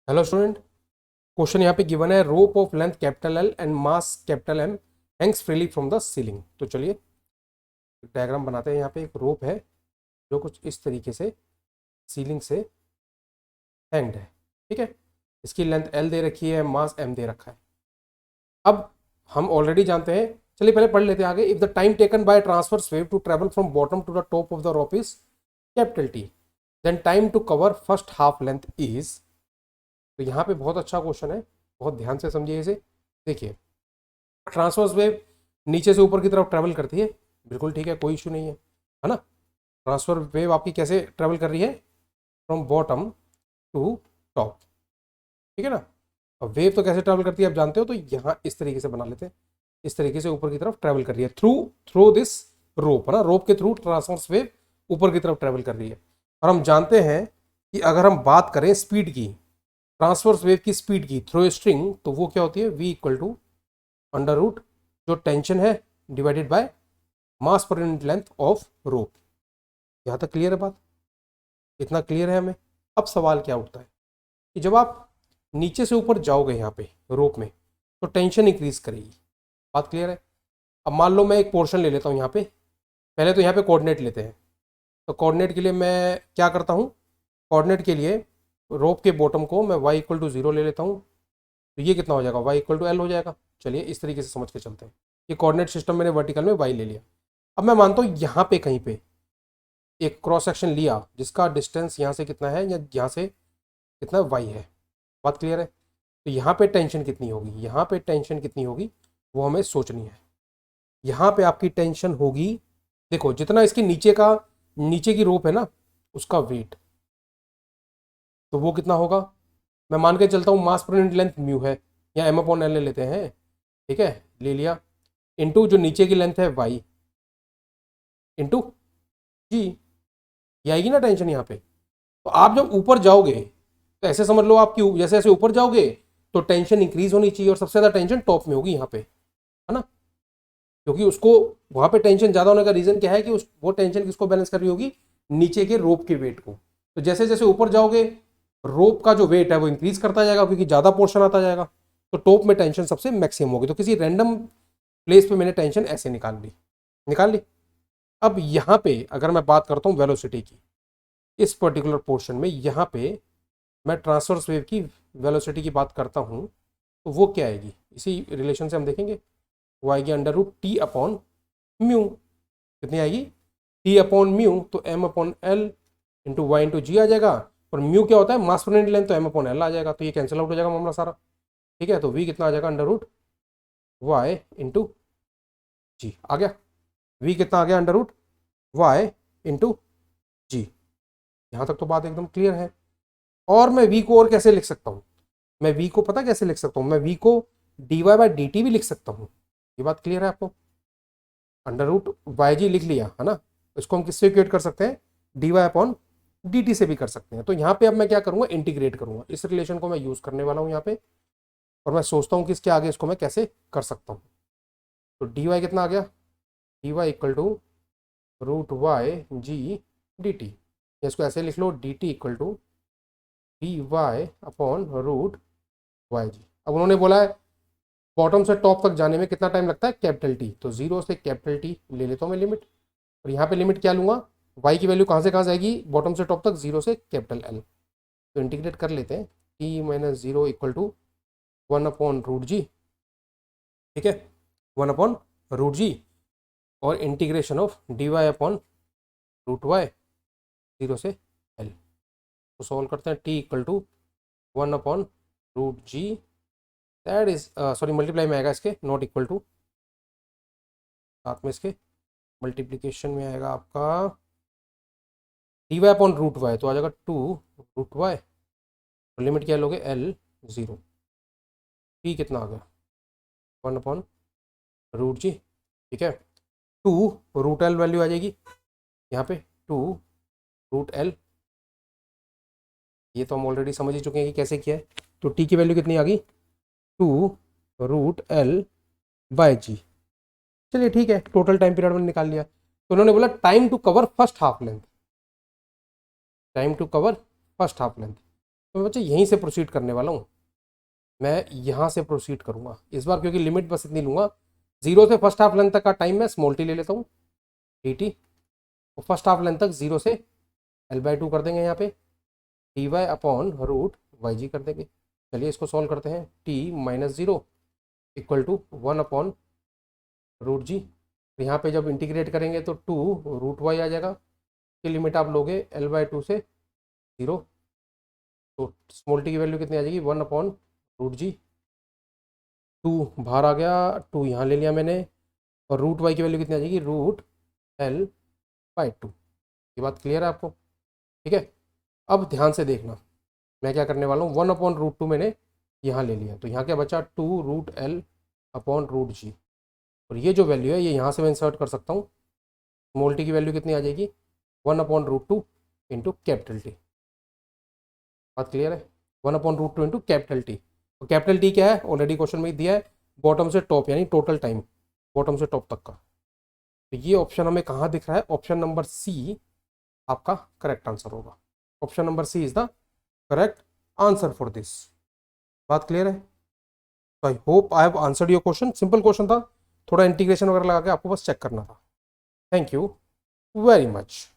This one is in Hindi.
Hello student. क्वेश्चन यहाँ पे गिवन है rope of length capital L and mass capital M hangs freely from the ceiling. तो चलिए डायग्राम बनाते हैं। यहाँ पे एक रोप है जो कुछ इस तरीके से सीलिंग से हैंग्ड है। ठीक है, इसकी लेंथ एल दे रखी है, मास एम दे रखा है। अब हम ऑलरेडी जानते हैं, चलिए पहले पढ़ लेते हैं आगे। If the time taken by transverse wave to travel from bottom to the top of the rope is capital T, then time to cover first half length is. तो यहाँ पे बहुत अच्छा क्वेश्चन है, बहुत ध्यान से समझिए इसे। देखिए, ट्रांसवर्स वेव नीचे से ऊपर की तरफ ट्रेवल करती है, बिल्कुल ठीक है, कोई इशू नहीं है ना। ट्रांसफर वेव आपकी कैसे ट्रेवल कर रही है? फ्रॉम बॉटम टू टॉप, ठीक है ना। अब वेव तो कैसे ट्रेवल करती है आप जानते हो, तो यहाँ इस तरीके से बना लेते हैं। इस तरीके से ऊपर की तरफ ट्रेवल कर रही है थ्रू थ्रू दिस रोप, है ना। रोप के थ्रू ट्रांसवर्स वेव ऊपर की तरफ ट्रेवल कर रही है। और हम जानते हैं कि अगर हम बात करें स्पीड की, ट्रांसवर्स वेव की स्पीड की थ्रू स्ट्रिंग, तो वो क्या होती है? v equal to under root जो टेंशन है divided by mass per unit length of rope. यहाँ तक क्लियर है बात? इतना क्लियर है हमें। अब सवाल क्या उठता है कि जब आप नीचे से ऊपर जाओगे यहाँ पे रोप में, तो टेंशन इंक्रीज करेगी। बात क्लियर है? अब मान लो मैं एक पोर्शन ले लेता हूँ यहाँ पे। पहले तो यहाँ पे कोऑर्डिनेट लेते हैं। तो कोऑर्डिनेट के लिए मैं क्या करता हूँ? कोऑर्डिनेट के लिए रोप के बॉटम को मैं y इक्वल टू 0 ले लेता हूँ। तो ये कितना हो जाएगा? y इक्वल टू एल हो जाएगा। चलिए इस तरीके से समझ के चलते हैं। ये कोऑर्डिनेट सिस्टम मैंने वर्टिकल में y ले लिया। अब मैं मानता हूँ यहाँ पे कहीं पे एक क्रॉस सेक्शन लिया जिसका डिस्टेंस यहाँ से कितना है या यहाँ से कितना y है। बात क्लियर है? तो यहाँ पे टेंशन कितनी होगी, यहाँ पे टेंशन कितनी होगी वो हमें सोचनी है। यहाँ पे आपकी टेंशन होगी, देखो जितना इसके नीचे की रोप है ना, उसका वेट, तो वो कितना होगा? मैं मान के चलता हूँ मास पर यूनिट लेंथ म्यू है, या एम अपॉन एल ले लेते हैं। ठीक है, ले लिया। इनटू जो नीचे की लेंथ है वाई इंटू जी, ये आएगी ना टेंशन यहाँ पे। तो आप जब ऊपर जाओगे तो ऐसे समझ लो, आपकी जैसे जैसे ऊपर जाओगे तो टेंशन इंक्रीज होनी चाहिए, और सबसे ज़्यादा टेंशन टॉप में होगी यहाँ पे, है ना। क्योंकि उसको वहाँ पे टेंशन ज़्यादा होने का रीज़न क्या है कि वो टेंशन किसको बैलेंस कर रही होगी? नीचे के रोप के वेट को। तो जैसे जैसे ऊपर जाओगे रोप का जो वेट है वो इंक्रीज करता जाएगा, क्योंकि ज़्यादा पोर्शन आता जाएगा। तो टॉप में टेंशन सबसे मैक्सिमम होगी। तो किसी रैंडम प्लेस पे मैंने टेंशन ऐसे निकाल ली। अब यहाँ पे अगर मैं बात करता हूँ वेलोसिटी की, इस पर्टिकुलर पोर्शन में यहाँ पे मैं ट्रांसवर्स वेव की वेलोसिटी की बात करता हूँ, तो वो क्या आएगी? इसी रिलेशन से हम देखेंगे। वो आएगी under root T upon mu. कितनी आएगी? टी अपॉन म्यू, तो M upon L into Y into G आ जाएगा। और म्यू क्या होता है? मास पर यूनिट लेंथ, तो एम अपॉन एल आ जाएगा। तो ये कैंसिल आउट हो जाएगा मामला सारा। ठीक है, तो वी कितना आ जाएगा? Under root Y into G आ गया। वी कितना आ गया? अंडर रूट वाई इंटू जी। यहाँ तक तो बात एकदम क्लियर है। और मैं वी को और कैसे लिख सकता हूँ? मैं वी को पता कैसे लिख सकता हूँ? मैं वी को d y by d t भी लिख सकता हूँ। ये बात क्लियर है आपको? अंडर रूट वाई जी लिख लिया है ना, इसको हम किससे इक्वेट कर सकते हैं? D Y upon d t से भी कर सकते हैं। तो यहाँ पे अब मैं क्या करूँगा? इंटीग्रेट करूँगा। इस रिलेशन को मैं यूज़ करने वाला हूँ यहाँ पे, और मैं सोचता हूँ कि इसके आगे इसको मैं कैसे कर सकता हूँ। तो डी वाई कितना आ गया? D Y equal to root Y G D T, या इसको ऐसे लिख लो, D T equal to D Y upon root Y G. अब उन्होंने बोला है बॉटम से टॉप तक जाने में कितना टाइम लगता है? Capital T. तो जीरो से कैपिटल टी ले लेता हूँ मैं लिमिट, और यहाँ पे लिमिट क्या लूँगा? वाई की वैल्यू कहाँ से कहाँ जाएगी बॉटम से टॉप तक? जीरो से कैपिटल एल। तो इंटीग्रेट कर लेते हैं। T minus zero equal to one upon root जी। ठीक है, वन अपॉन रूट जी, और integration of D Y upon root Y zero से एल। तो सॉल्व करते हैं। T equal to one upon root G, that is sorry multiply में आएगा इसके, नॉट इक्वल टू, साथ में इसके मल्टीप्लीकेशन में आएगा आपका d Y upon root y, तो आ जाएगा टू रूट वाई। और लिमिट क्या लोगे? L zero. टी कितना आ गया? वन अपॉन रूट जी। ठीक है, टू रूट एल वैल्यू आ जाएगी यहाँ पे, टू रूट एल। ये तो हम ऑलरेडी समझ ही चुके हैं कि कैसे किया है। तो टी की वैल्यू कितनी आ गई? टू रूट एल बाय जी। चलिए ठीक है, टोटल टाइम पीरियड मैंने निकाल लिया। तो उन्होंने बोला time to cover first half length, time to cover first half length. तो मैं बच्चे यहीं से प्रोसीड करने वाला हूँ, मैं यहाँ से प्रोसीड करूँगा इस बार, क्योंकि लिमिट बस इतनी लूँगा, 0 से फर्स्ट हाफ लेंथ तक का टाइम मैं स्मॉल टी ले लेता हूँ dt, और फर्स्ट हाफ लेंथ तक 0 से L/2 कर देंगे यहाँ पे, dy upon root Y G कर देंगे। चलिए इसको सॉल्व करते हैं, t minus 0 equal to 1 upon root G, यहाँ पे जब इंटीग्रेट करेंगे तो 2 रूट वाई आ जाएगा, की लिमिट आप लोगे L/2 से 0, तो स्मॉल टी की वैल्यू कितनी आ जाएगी 1 अपॉन रूट जी, 2 बाहर आ गया, 2 यहाँ ले लिया मैंने, और रूट वाई की वैल्यू कितनी आ जाएगी रूट L/2। ये बात क्लियर है आपको? ठीक है, अब ध्यान से देखना, मैं क्या करने वाला हूँ, 1 अपॉन रूट 2 मैंने यहाँ ले लिया, तो यहाँ क्या बचा 2 root L upon root G, और ये जो वैल्यू है ये यहाँ से मैं इंसर्ट कर सकता हूँ, स्मॉल टी की वैल्यू कितनी आ जाएगी 1 upon root 2 into capital T. बात क्लियर है? 1 upon root 2 into capital T, और कैपिटल टी क्या है ऑलरेडी क्वेश्चन में ही दिया है, बॉटम से टॉप यानी टोटल टाइम बॉटम से टॉप तक का। तो ये ऑप्शन हमें कहाँ दिख रहा है, ऑप्शन नंबर सी आपका करेक्ट आंसर होगा, option number C is the correct answer for this. बात क्लियर है? तो I hope I have answered your question, simple question था, थोड़ा इंटीग्रेशन वगैरह लगा के आपको बस चेक करना था। Thank you very much.